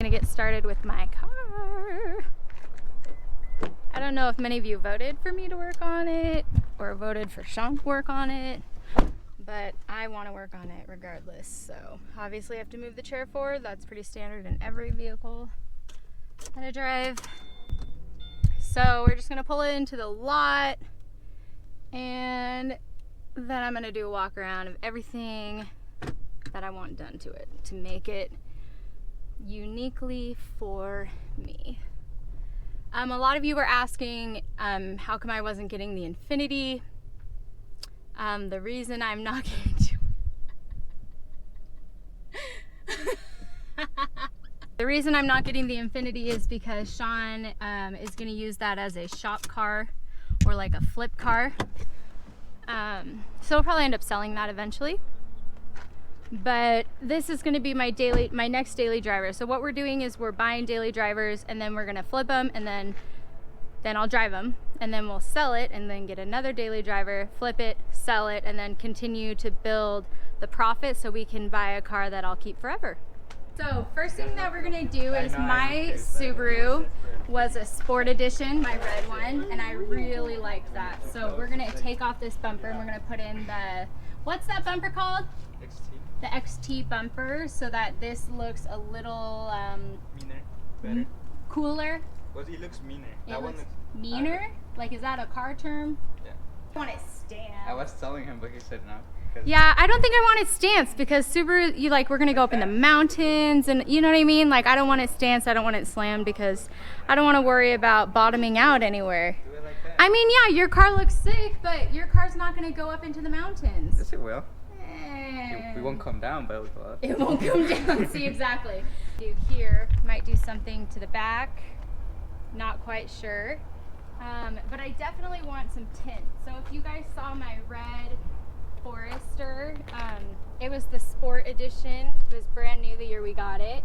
Gonna get started with my car. I don't know if many of you voted for me to work on it or voted for Sean to work on it, but I want to work on it regardless. So obviously I have to move the chair forward. That's pretty standard in every vehicle that I drive. So we're just gonna pull it into the lot, and then I'm gonna do a walk around of everything that I want done to it to make it uniquely for me. A lot of you were asking how come I wasn't getting the Infinity. The reason I'm not getting the reason I'm not getting the Infinity is because Sean is going to use that as a shop car or like a flip car. So we'll probably end up selling that eventually. But this is going to be my next daily driver. So what we're doing is we're buying daily drivers, and then we're going to flip them, and then I'll drive them, and then we'll sell it, and then get another daily driver, flip it, sell it, and then continue to build the profit so we can buy a car that I'll keep forever. So first thing that we're going to do is my Subaru was a sport edition, my red one, and I really liked that. So we're going to take off this bumper, and we're going to put in the, what's that bumper called? The XT bumper, so that this looks a little meaner, better, cooler. Well, it looks meaner. It looks meaner? Like, is that a car term? Yeah. I want it stance. I was telling him, but he said no. Yeah, I don't think I want it stance because Subaru, we're gonna go up in the mountains, and you know what I mean? Like, I don't want it stance, I don't want it slammed because I don't want to worry about bottoming out anywhere. Do it like that. I mean, yeah, your car looks sick, but your car's not gonna go up into the mountains. Yes, it will. We won't come down, but we'll go up. It won't come down. See, exactly. Do here, might do something to the back. Not quite sure. But I definitely want some tint. So if you guys saw my red Forester, it was the sport edition. It was brand new the year we got it.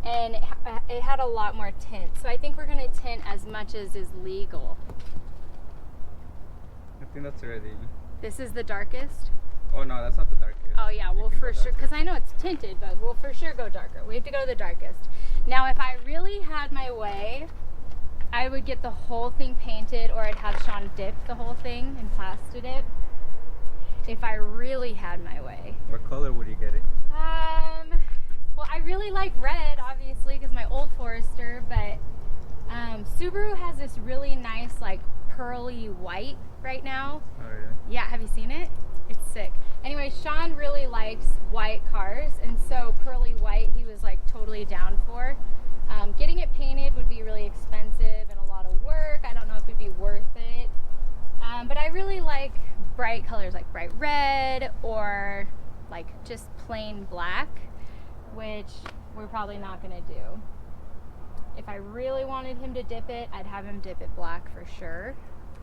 And it had a lot more tint. So I think we're going to tint as much as is legal. I think that's already. This is the darkest. Oh no, that's not the darkest. Oh yeah, we'll for sure, because I know it's tinted, but we'll for sure go darker. We have to go to the darkest. Now if I really had my way, I would get the whole thing painted, or I'd have Sean dip the whole thing in Plasta Dip. If I really had my way. What color would you get it? Well, I really like red, obviously, because my old Forester, but Subaru has this really nice, like, pearly white right now. Oh yeah. Yeah, have you seen it? It's sick. Anyway, Sean really likes white cars, and so pearly white he was like totally down for. Getting it painted would be really expensive and a lot of work. I don't know if it'd be worth it. But I really like bright colors like bright red or like just plain black, which we're probably not gonna do. If I really wanted him to dip it, I'd have him dip it black for sure.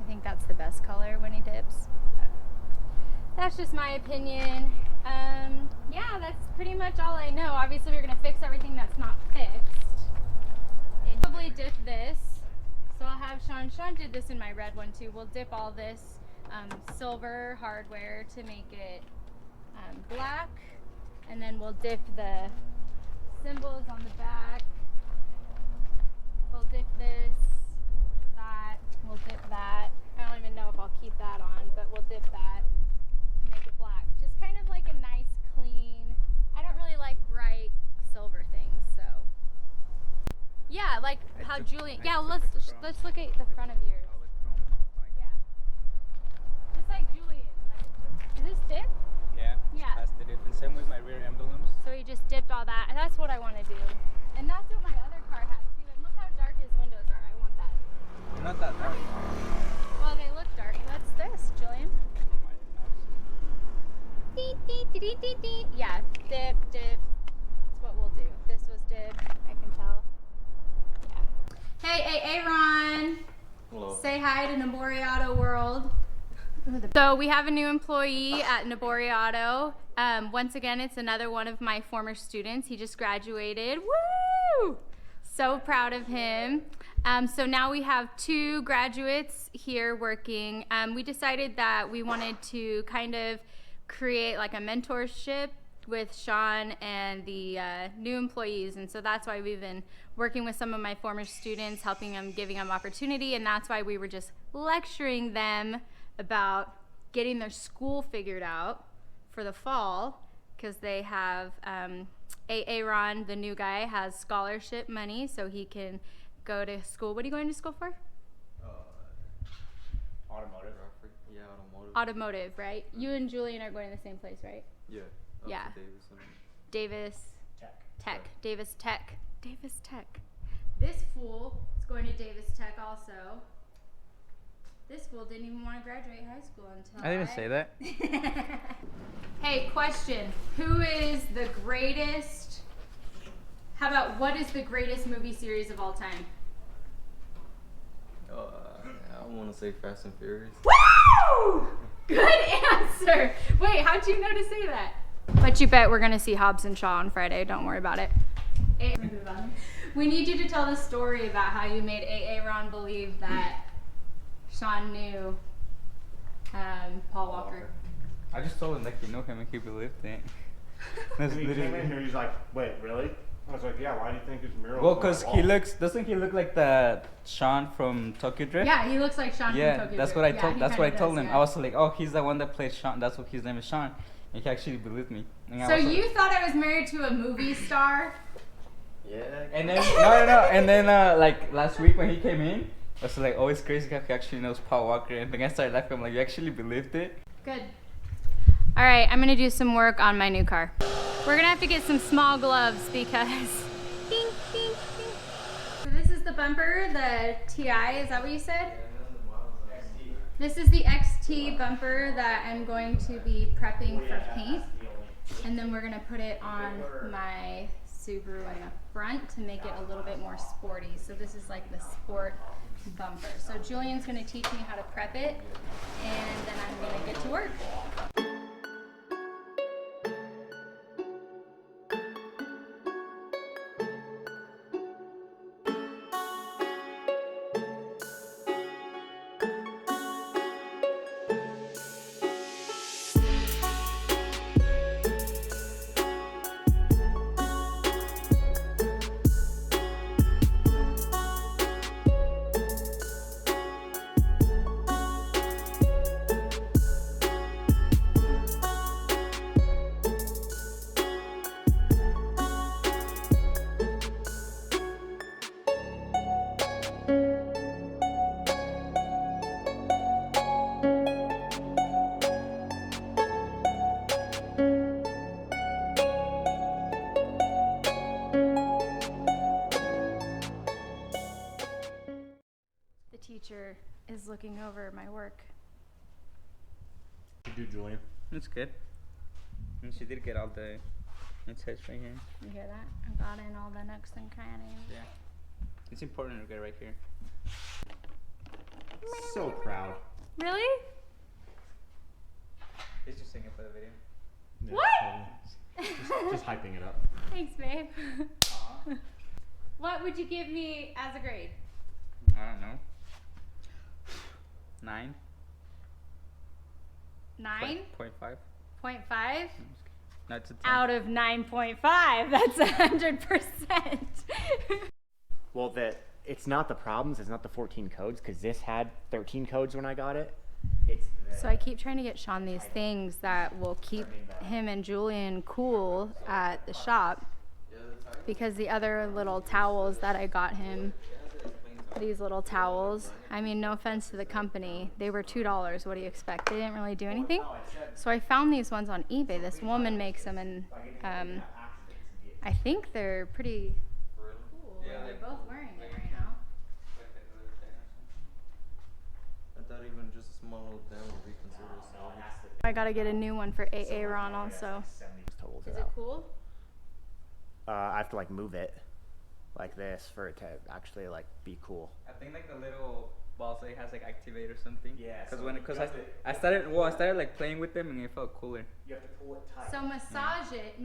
I think that's the best color when he dips. That's just my opinion. Yeah, that's pretty much all I know. Obviously, we're gonna fix everything that's not fixed. And probably dip this. So I'll have Sean. Sean did this in my red one too. We'll dip all this silver hardware to make it black, and then we'll dip the symbols on the back. We'll dip this, that. We'll dip that. I don't even know if I'll keep that on, but we'll dip that. Make it black. Just kind of like a nice clean. I don't really like bright silver things, so yeah, like how Julian. Yeah, let's look at the front of yours. Yeah, just like Julian. Like, is this dip? Yeah. Yeah. That's the dip. And same with my rear emblems. So he just dipped all that. That's what I want to do, and that's what my other car has too. And look how dark his windows are. I want that. Not that dark. Well, they look dark. What's this, Julian? Yeah, dip. That's what we'll do. This was dip, I can tell. Yeah. Hey, Aaron. Hello. Say hi to Nobori Auto World. So we have a new employee at Nobori Auto. Once again, it's another one of my former students. He just graduated. Woo! So proud of him. So now we have 2 graduates here working. We decided that we wanted to kind of create like a mentorship with Sean and the new employees, and so that's why we've been working with some of my former students, helping them, giving them opportunity, and that's why we were just lecturing them about getting their school figured out for the fall, because they have Aaron, the new guy, has scholarship money, so he can go to school. What are you going to school for? Automotive. Yeah, automotive. Automotive, right? You and Julian are going to the same place, right? Yeah. Yeah. Davis Tech. Davis Tech. Davis Tech. This fool is going to Davis Tech also. This fool didn't even want to graduate high school until I didn't say that. Hey, question. Who is the greatest? How about what is the greatest movie series of all time? I want to say Fast and Furious. Woo! Good answer. Wait, how'd you know to say that? But you bet we're gonna see Hobbs and Shaw on Friday. Don't worry about it. We need you to tell the story about how you made Aaron believe that Sean knew Paul Walker. I just told him that you know him and he believed it. That's He came in literally. here, he's like, wait, really? I was like, yeah, why do you think there's a mural? Well, on my cause wall? he looks. Doesn't he look like the Sean from Tokyo Drift? Yeah, he looks like Sean from Yeah, Tokyo that's Drift. what I Yeah, told. he That's what I kinda told does, him. yeah. I was like, oh, he's the one that plays Sean. That's what his name is Sean. And he actually believed me. And I So was you thought I was married to a movie star? Yeah. And then no. And then like last week when he came in, I was like, oh, it's crazy how he actually knows Paul Walker. And then I started laughing. I'm like, you actually believed it? Good. All right, I'm gonna do some work on my new car. We're gonna have to get some small gloves because. Ding, ding, ding. So this is the bumper, the TI. Is that what you said? This is the XT bumper that I'm going to be prepping for paint, and then we're gonna put it on my Subaru in the front to make it a little bit more sporty. So this is like the sport bumper. So Julian's gonna teach me how to prep it, and then I'm gonna get to work. The teacher is looking over my work. You do, Julian. It's good. And she did get all the insights right here. You hear that? I got in all the nooks and crannies. Yeah. It's important to get right here. So proud. Really? He's just singing for the video. Yeah, What? totally. Just hyping it up. Thanks, babe. What would you give me as a grade? I don't know. 9? 9? 0.5. 0.5? No, it's a 10. Out of 9.5. That's 100%. Well, it's not the problems. It's not the 14 codes because this had 13 codes when I got it. It's So I keep trying to get Sean these things that will keep him and Julian cool at the shop, because the other little towels that I got him, these little towels, I mean, no offense to the company, they were $2. What do you expect? They didn't really do anything. So I found these ones on eBay. This woman makes them, and I think they're pretty cool. They're both wearing it right now. I thought even just a small little dent would be considered salvage. I gotta get a new one for Aaron also. total Is it cool? I have to like move it like this for it to actually like be cool. I think like the little balls that it has like activate or something. Yeah, Because so when you have to- I started like playing with them and it felt cooler. You have to pull it tight. So massage it,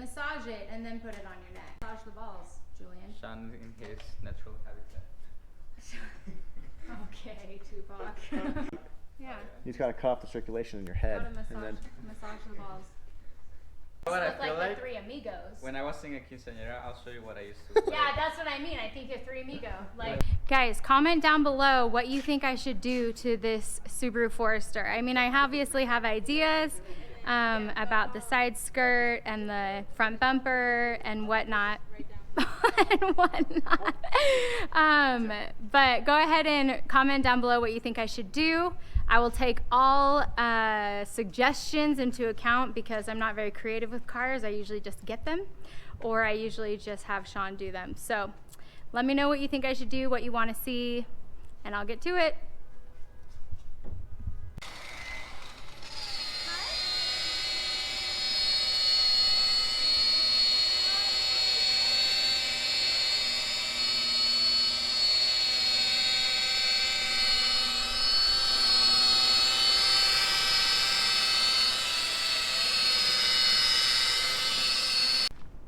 and then put it on your neck. Massage the balls, Julian. Sean in his natural habitat. Okay, Tupac. Yeah. You just gotta cut off the circulation in your head, Gotta and then massage the balls. What I Look feel like like the three amigos. when I was singing quinceañera, I'll show you what I used to. Yeah, that's what I mean. I think you're three amigo. Like, guys, comment down below what you think I should do to this Subaru Forester. I mean, I obviously have ideas about the side skirt and the front bumper and whatnot. And whatnot. But go ahead and comment down below what you think I should do. I will take all suggestions into account because I'm not very creative with cars. I usually just get them, or I usually just have Sean do them. So let me know what you think I should do, what you want to see, and I'll get to it.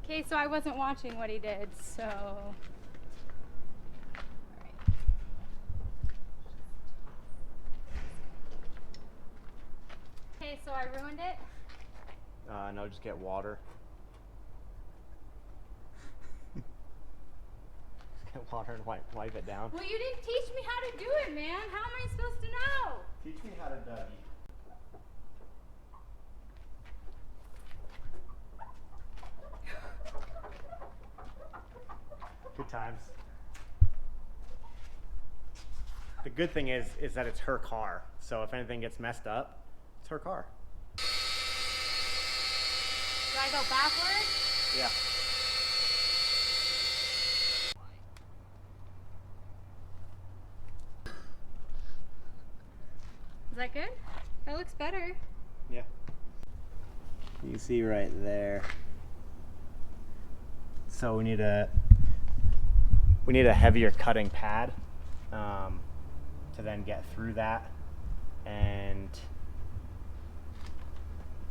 Okay, so I wasn't watching what he did, so. All right. Okay, so I ruined it. No, just get water. Just get water and wipe it down. Well, you didn't teach me how to do it, man. How am I supposed to know? Teach me how to Dougie. Good times. The good thing is that it's her car. So if anything gets messed up, it's her car. Do I go backwards? Yeah. Is that good? That looks better. Yeah. You see right there. So we need a heavier cutting pad to then get through that,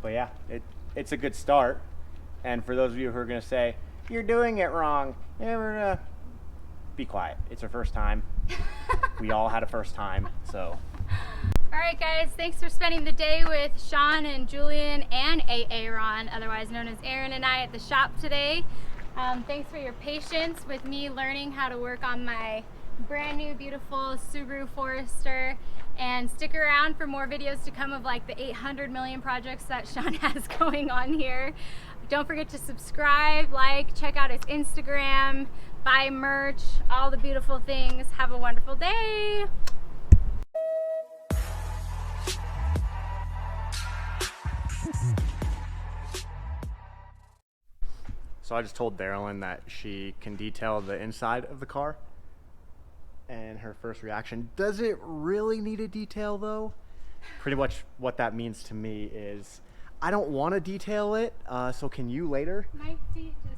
but yeah, it's a good start. And for those of you who are gonna say you're doing it wrong, be quiet. It's our first time. We all had a first time, so. All right, guys, thanks for spending the day with Sean and Julian and Aaron, otherwise known as Aaron, and I at the shop today. Thanks for your patience with me learning how to work on my brand new beautiful Subaru Forester, and stick around for more videos to come of like the 800 million projects that Sean has going on here. Don't forget to subscribe, like, check out his Instagram, buy merch, all the beautiful things. Have a wonderful day. So I just told Darylyn that she can detail the inside of the car, and her first reaction, does it really need a detail though? Pretty much what that means to me is, I don't want to detail it, so can you later? My feet just